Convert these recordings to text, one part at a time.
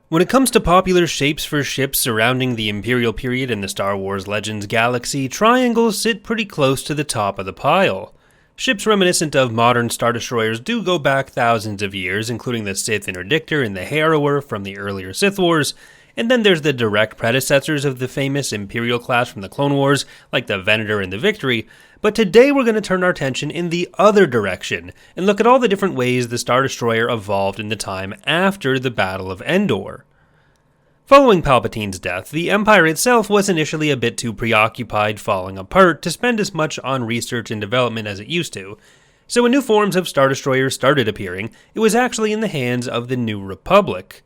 When it comes to popular shapes for ships surrounding the Imperial period in the Star Wars Legends galaxy, triangles sit pretty close to the top of the pile. Ships reminiscent of modern Star Destroyers do go back thousands of years, including the Sith Interdictor and the Harrower from the earlier Sith Wars, and then there's the direct predecessors of the famous Imperial class from the Clone Wars, like the Venator and the Victory, but today we're going to turn our attention in the other direction, and look at all the different ways the Star Destroyer evolved in the time after the Battle of Endor. Following Palpatine's death, the Empire itself was initially a bit too preoccupied falling apart to spend as much on research and development as it used to, so when new forms of Star Destroyers started appearing, it was actually in the hands of the New Republic.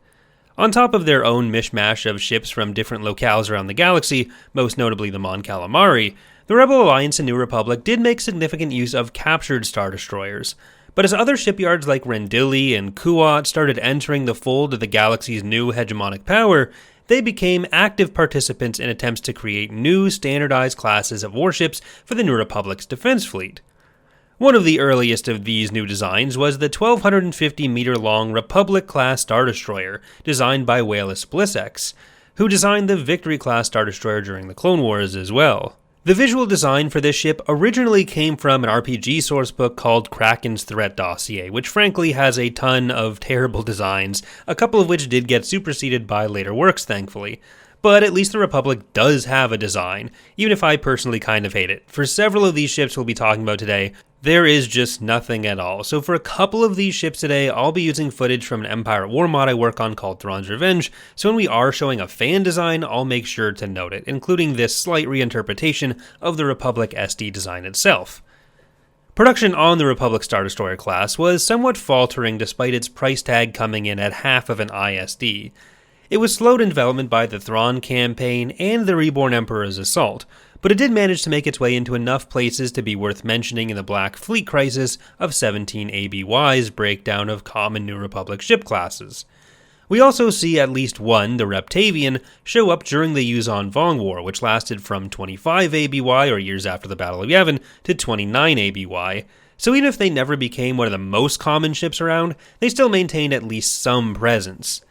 On top of their own mishmash of ships from different locales around the galaxy, most notably the Mon Calamari, the Rebel Alliance and New Republic did make significant use of captured Star Destroyers. But as other shipyards like Rendili and Kuat started entering the fold of the galaxy's new hegemonic power, they became active participants in attempts to create new standardized classes of warships for the New Republic's defense fleet. One of the earliest of these new designs was the 1,250-meter-long Republic-class Star Destroyer, designed by Wayless Blissex, who designed the Victory-class Star Destroyer during the Clone Wars as well. The visual design for this ship originally came from an RPG sourcebook called Kraken's Threat Dossier, which frankly has a ton of terrible designs, a couple of which did get superseded by later works thankfully. But at least the Republic does have a design, even if I personally kind of hate it. For several of these ships we'll be talking about today, there is just nothing at all. So for a couple of these ships today, I'll be using footage from an Empire at War mod I work on called Thrawn's Revenge, so when we are showing a fan design, I'll make sure to note it, including this slight reinterpretation of the Republic SD design itself. Production on the Republic Star Destroyer class was somewhat faltering despite its price tag coming in at half of an ISD. It was slowed in development by the Thrawn campaign and the Reborn Emperor's assault, but it did manage to make its way into enough places to be worth mentioning in the Black Fleet Crisis of 17 ABY's breakdown of common New Republic ship classes. We also see at least one, the Reptavian, show up during the Yuuzhan Vong War, which lasted from 25 ABY, or years after the Battle of Yavin, to 29 ABY, so even if they never became one of the most common ships around, they still maintained at least some presence.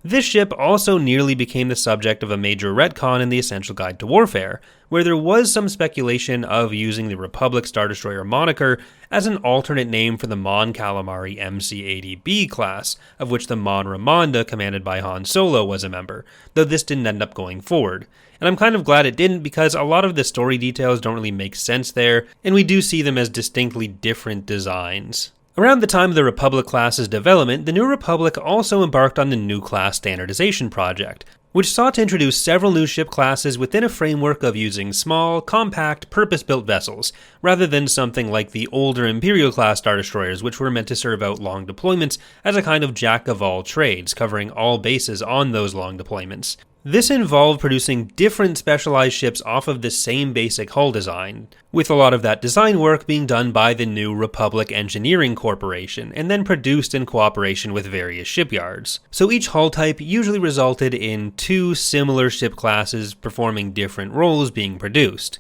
This ship also nearly became the subject of a major retcon in the Essential Guide to Warfare, where there was some speculation of using the Republic Star Destroyer moniker as an alternate name for the Mon Calamari MC-80B class, of which the Mon Ramonda, commanded by Han Solo, was a member, though this didn't end up going forward. And I'm kind of glad it didn't, because a lot of the story details don't really make sense there, and we do see them as distinctly different designs. Around the time of the Republic class's development, the New Republic also embarked on the New Class Standardization project, which sought to introduce several new ship classes within a framework of using small, compact, purpose-built vessels, rather than something like the older Imperial-class Star Destroyers, which were meant to serve out long deployments as a kind of jack-of-all-trades, covering all bases on those long deployments. This involved producing different specialized ships off of the same basic hull design, with a lot of that design work being done by the New Republic Engineering Corporation, and then produced in cooperation with various shipyards. So each hull type usually resulted in two similar ship classes performing different roles being produced.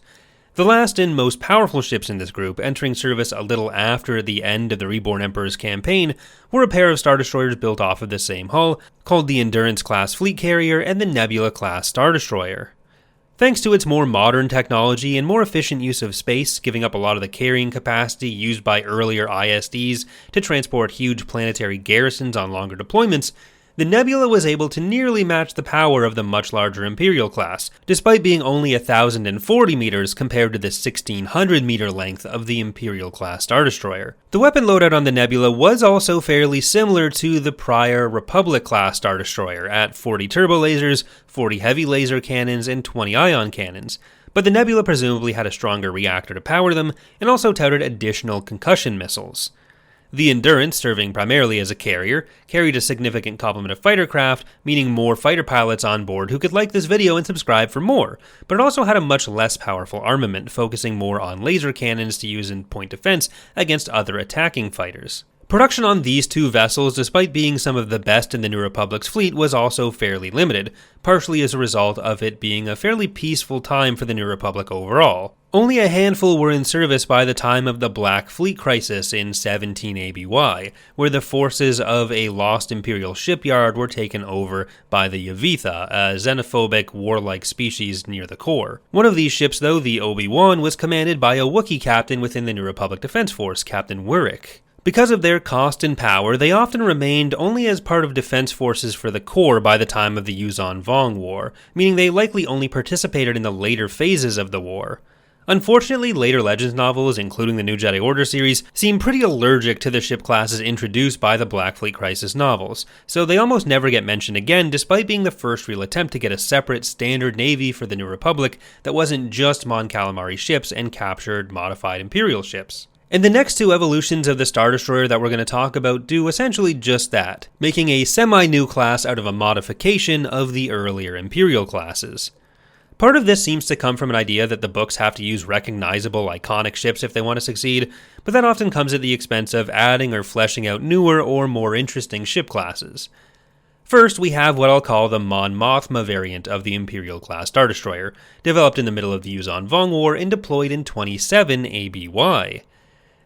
The last and most powerful ships in this group, entering service a little after the end of the Reborn Emperor's campaign, were a pair of Star Destroyers built off of the same hull, called the Endurance-class Fleet Carrier and the Nebula-class Star Destroyer. Thanks to its more modern technology and more efficient use of space, giving up a lot of the carrying capacity used by earlier ISDs to transport huge planetary garrisons on longer deployments, the Nebula was able to nearly match the power of the much larger Imperial class, despite being only 1,040 meters compared to the 1,600 meter length of the Imperial class Star Destroyer. The weapon loadout on the Nebula was also fairly similar to the prior Republic class Star Destroyer, at 40 turbo lasers, 40 heavy laser cannons, and 20 ion cannons, but the Nebula presumably had a stronger reactor to power them, and also touted additional concussion missiles. The Endurance, serving primarily as a carrier, carried a significant complement of fighter craft, meaning more fighter pilots on board who could like this video and subscribe for more, but it also had a much less powerful armament, focusing more on laser cannons to use in point defense against other attacking fighters. Production on these two vessels, despite being some of the best in the New Republic's fleet, was also fairly limited, partially as a result of it being a fairly peaceful time for the New Republic overall. Only a handful were in service by the time of the Black Fleet Crisis in 17 ABY, where the forces of a lost Imperial shipyard were taken over by the Yavitha, a xenophobic, warlike species near the core. One of these ships, though, the Obi-Wan, was commanded by a Wookiee captain within the New Republic Defense Force, Captain Wurrick. Because of their cost and power, they often remained only as part of defense forces for the core by the time of the Yuuzhan Vong War, meaning they likely only participated in the later phases of the war. Unfortunately, later Legends novels, including the New Jedi Order series, seem pretty allergic to the ship classes introduced by the Black Fleet Crisis novels, so they almost never get mentioned again despite being the first real attempt to get a separate standard navy for the New Republic that wasn't just Mon Calamari ships and captured modified Imperial ships. And the next two evolutions of the Star Destroyer that we're going to talk about do essentially just that, making a semi-new class out of a modification of the earlier Imperial classes. Part of this seems to come from an idea that the books have to use recognizable, iconic ships if they want to succeed, but that often comes at the expense of adding or fleshing out newer or more interesting ship classes. First, we have what I'll call the Mon Mothma variant of the Imperial-class Star Destroyer, developed in the middle of the Yuuzhan Vong War and deployed in 27 ABY.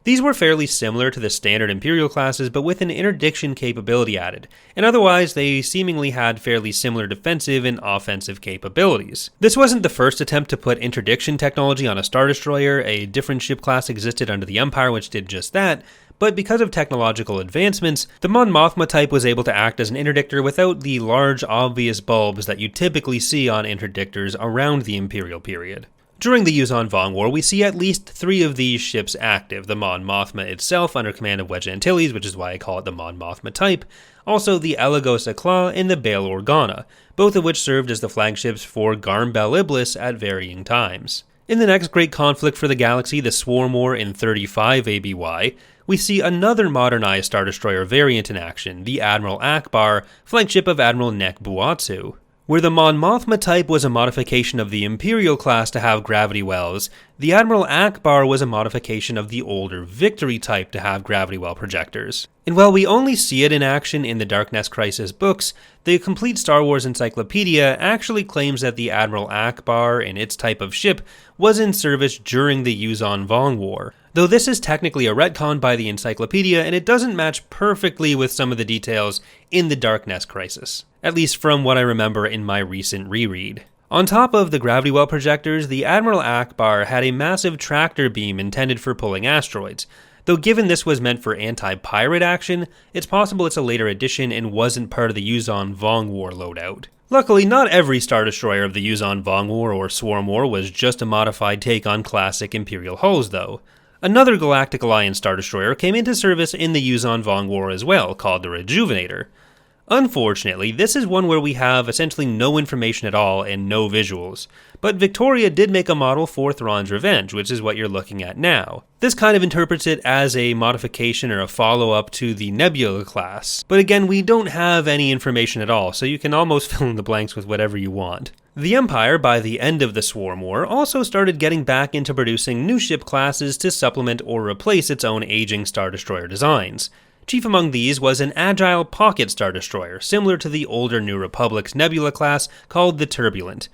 These were fairly similar to the standard Imperial classes, but with an interdiction capability added, and otherwise they seemingly had fairly similar defensive and offensive capabilities. This wasn't the first attempt to put interdiction technology on a Star Destroyer. A different ship class existed under the Empire which did just that, but because of technological advancements, the Mon Mothma type was able to act as an interdictor without the large obvious bulbs that you typically see on interdictors around the Imperial period. During the Yuuzhan Vong War, we see at least 3 of these ships active, the Mon Mothma itself under command of Wedge Antilles, which is why I call it the Mon Mothma type, also the Elagos Claw and the Bail Organa, both of which served as the flagships for Garm Bel Iblis at varying times. In the next great conflict for the galaxy, the Swarm War in 35 ABY, we see another modernized Star Destroyer variant in action, the Admiral Akbar, flagship of Admiral Nek Buatsu. Where the Mon Mothma type was a modification of the Imperial class to have gravity wells, the Admiral Akbar was a modification of the older Victory type to have gravity well projectors. And while we only see it in action in the Darkness Crisis books, the complete Star Wars Encyclopedia actually claims that the Admiral Akbar and its type of ship was in service during the Yuuzhan Vong War. Though this is technically a retcon by the encyclopedia, and it doesn't match perfectly with some of the details in the Darkness Crisis, at least from what I remember in my recent reread. On top of the gravity well projectors, the Admiral Akbar had a massive tractor beam intended for pulling asteroids, though given this was meant for anti-pirate action, it's possible it's a later addition and wasn't part of the Yuuzhan Vong War loadout. Luckily, not every Star Destroyer of the Yuuzhan Vong War or Swarm War was just a modified take on classic Imperial hulls, though. Another Galactic Alliance Star Destroyer came into service in the Yuuzhan Vong War as well, called the Rejuvenator. Unfortunately, this is one where we have essentially no information at all and no visuals, but Victoria did make a model for Thrawn's Revenge, which is what you're looking at now. This kind of interprets it as a modification or a follow-up to the Nebula class, but again, we don't have any information at all, so you can almost fill in the blanks with whatever you want. The Empire, by the end of the Swarm War, also started getting back into producing new ship classes to supplement or replace its own aging Star Destroyer designs. Chief among these was an agile pocket Star Destroyer, similar to the older New Republic's Nebula class called the Turbulent.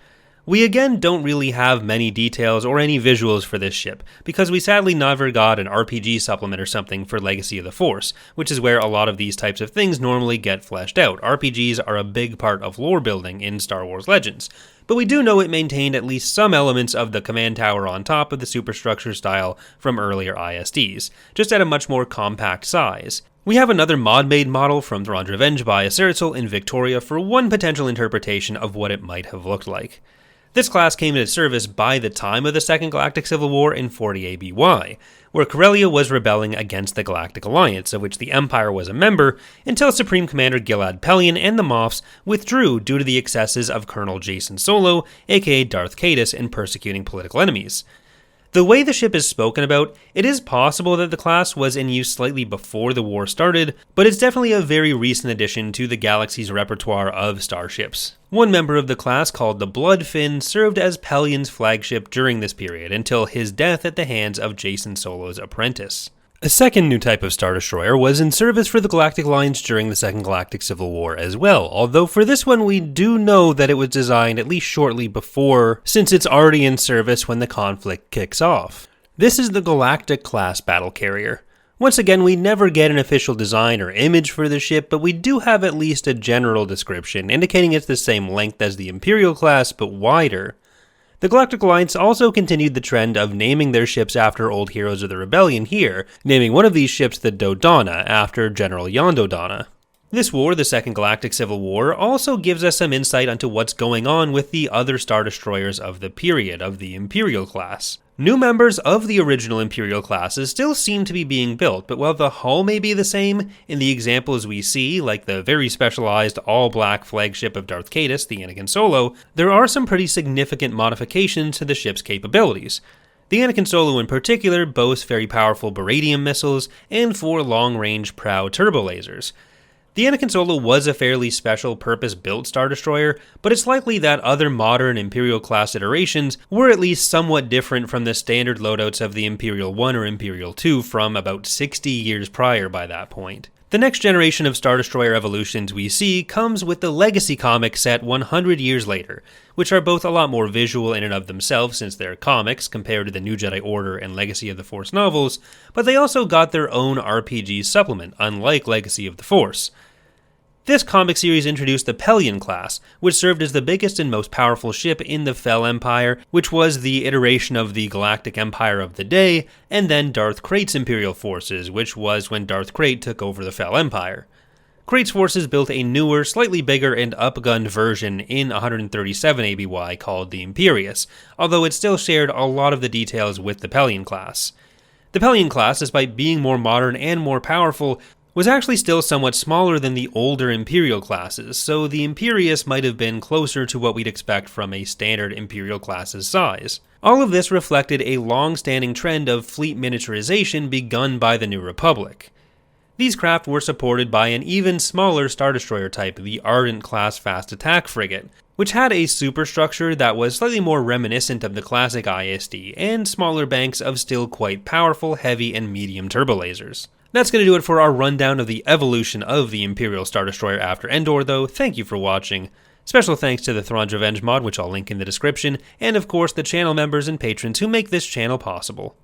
We again don't really have many details or any visuals for this ship, because we sadly never got an RPG supplement or something for Legacy of the Force, which is where a lot of these types of things normally get fleshed out. RPGs are a big part of lore building in Star Wars Legends, but we do know it maintained at least some elements of the command tower on top of the superstructure style from earlier ISDs, just at a much more compact size. We have another mod-made model from Thrawn's Revenge by Acertzel in Victoria for one potential interpretation of what it might have looked like. This class came into service by the time of the Second Galactic Civil War in 40 ABY, where Corellia was rebelling against the Galactic Alliance, of which the Empire was a member, until Supreme Commander Gilad Pellaeon and the Moffs withdrew due to the excesses of Colonel Jacen Solo, aka Darth Caedus, in persecuting political enemies. The way the ship is spoken about, it is possible that the class was in use slightly before the war started, but it's definitely a very recent addition to the galaxy's repertoire of starships. One member of the class, called the Bloodfin, served as Pellaeon's flagship during this period, until his death at the hands of Jacen Solo's apprentice. A second new type of Star Destroyer was in service for the Galactic Alliance during the Second Galactic Civil War as well, although for this one we do know that it was designed at least shortly before, since it's already in service when the conflict kicks off. This is the Galactic class battle carrier. Once again, we never get an official design or image for the ship, but we do have at least a general description, indicating it's the same length as the Imperial class, but wider. The Galactic Alliance also continued the trend of naming their ships after old heroes of the Rebellion here, naming one of these ships the Dodonna after General Yondu. This war, the Second Galactic Civil War, also gives us some insight onto what's going on with the other Star Destroyers of the period, of the Imperial class. New members of the original Imperial classes still seem to be being built, but while the hull may be the same, in the examples we see, like the very specialized all-black flagship of Darth Caedus, the Anakin Solo, there are some pretty significant modifications to the ship's capabilities. The Anakin Solo in particular boasts very powerful baradium missiles and 4 long-range prow turbolasers. The Anakin Solo was a fairly special purpose-built Star Destroyer, but it's likely that other modern Imperial-class iterations were at least somewhat different from the standard loadouts of the Imperial 1 or Imperial 2 from about 60 years prior by that point. The next generation of Star Destroyer evolutions we see comes with the Legacy comics set 100 years later, which are both a lot more visual in and of themselves since they're comics compared to the New Jedi Order and Legacy of the Force novels, but they also got their own RPG supplement, unlike Legacy of the Force. This comic series introduced the Pelion class, which served as the biggest and most powerful ship in the Fel Empire, which was the iteration of the Galactic Empire of the day, and then Darth Krayt's Imperial forces, which was when Darth Krayt took over the Fel Empire. Krayt's forces built a newer, slightly bigger and upgunned version in 137 ABY called the Imperius, although it still shared a lot of the details with the Pelion class. The Pelion class, despite being more modern and more powerful, was actually still somewhat smaller than the older Imperial classes, so the Imperius might have been closer to what we'd expect from a standard Imperial class's size. All of this reflected a long-standing trend of fleet miniaturization begun by the New Republic. These craft were supported by an even smaller Star Destroyer type, the Ardent-class fast attack frigate, which had a superstructure that was slightly more reminiscent of the classic ISD, and smaller banks of still quite powerful heavy and medium turbolasers. That's going to do it for our rundown of the evolution of the Imperial Star Destroyer after Endor, though. Thank you for watching. Special thanks to the Thrawn's Revenge mod, which I'll link in the description, and of course the channel members and patrons who make this channel possible.